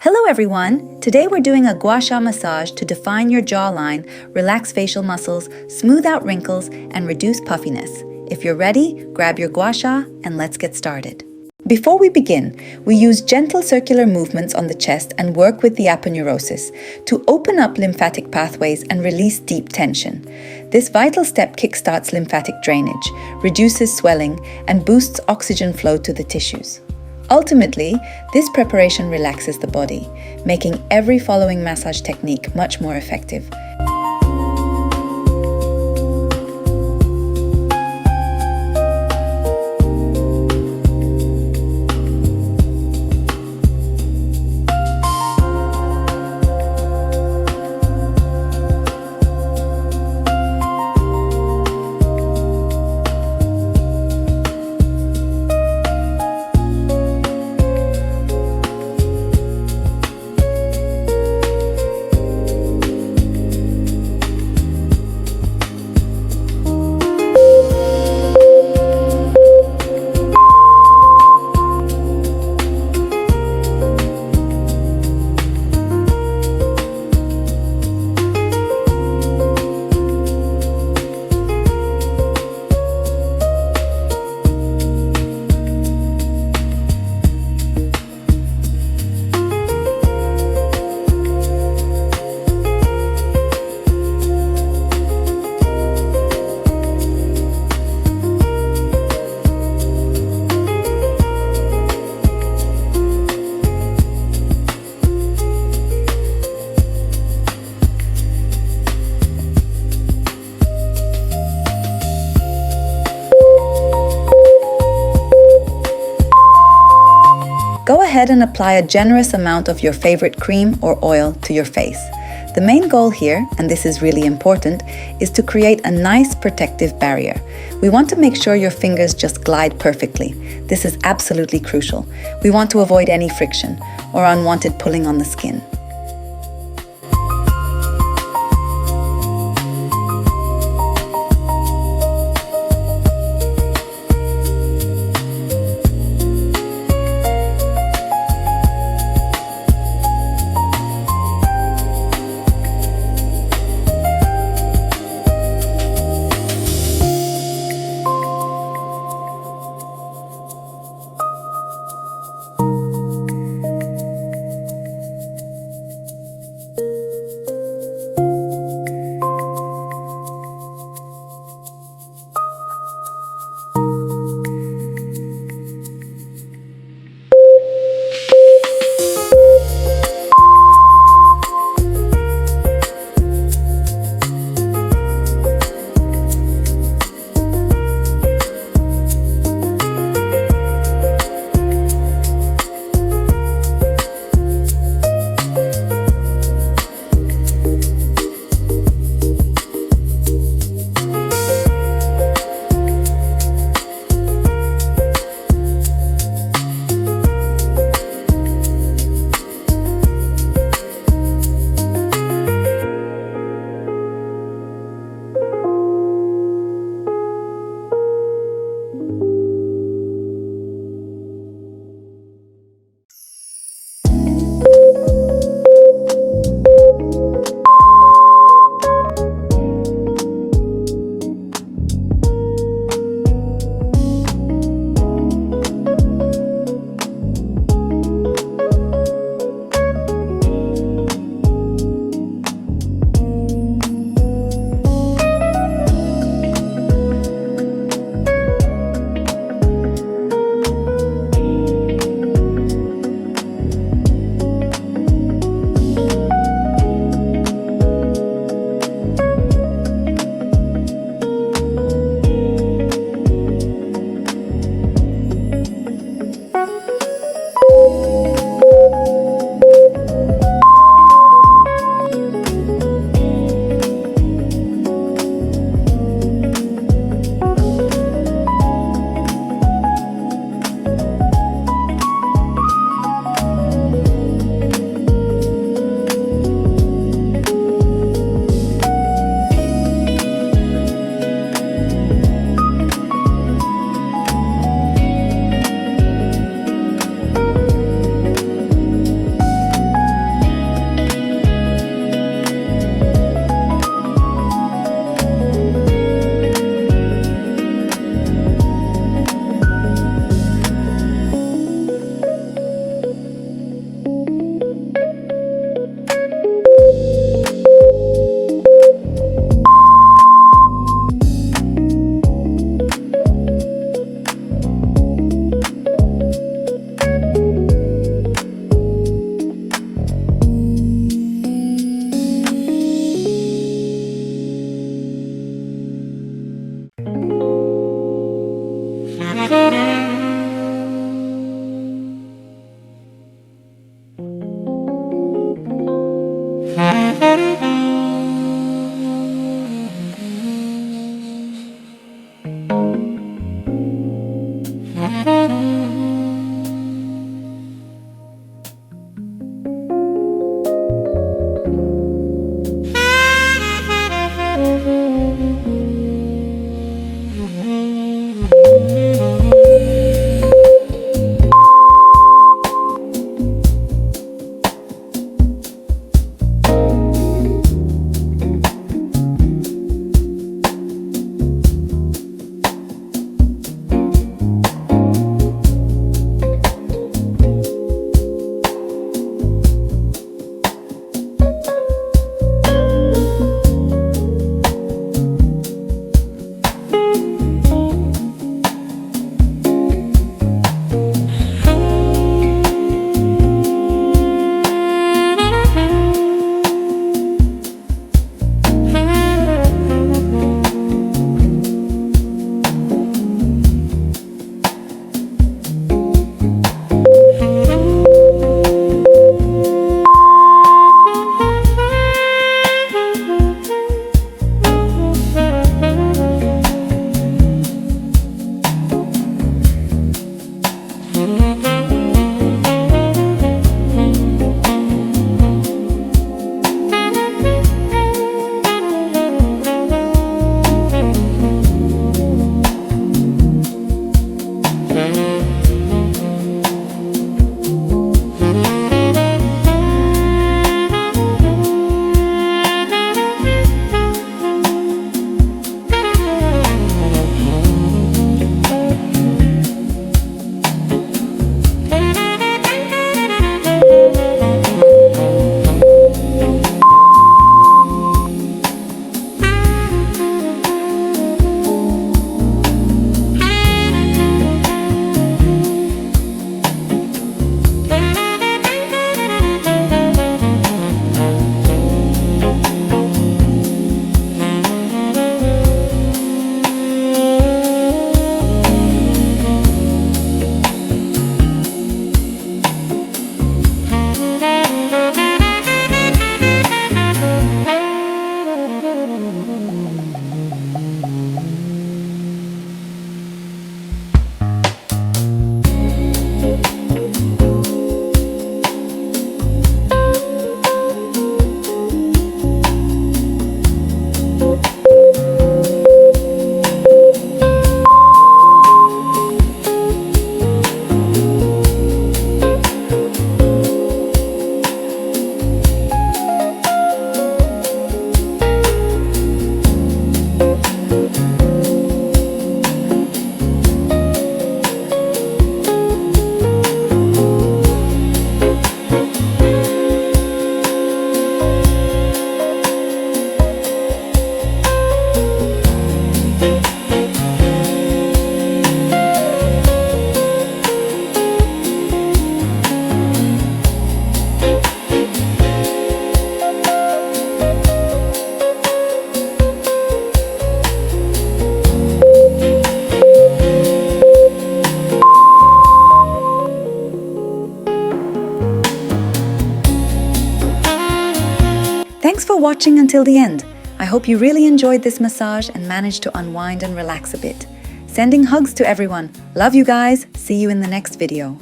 Hello everyone! Today we're doing a Gua Sha massage to define your jawline, relax facial muscles, smooth out wrinkles, and reduce puffiness. If you're ready, grab your Gua Sha and let's get started. Before we begin, we use gentle circular movements on the chest and work with the aponeurosis to open up lymphatic pathways and release deep tension. This vital step kickstarts lymphatic drainage, reduces swelling, and boosts oxygen flow to the tissues. Ultimately, this preparation relaxes the body, making every following massage technique much more effective. Go ahead and apply a generous amount of your favorite cream or oil to your face. The main goal here, and this is really important, is to create a nice protective barrier. We want to make sure your fingers just glide perfectly. This is absolutely crucial. We want to avoid any friction or unwanted pulling on the skin. Thanks for watching until the end. I hope you really enjoyed this massage and managed to unwind and relax a bit. Sending hugs to everyone. Love you guys. See you in the next video.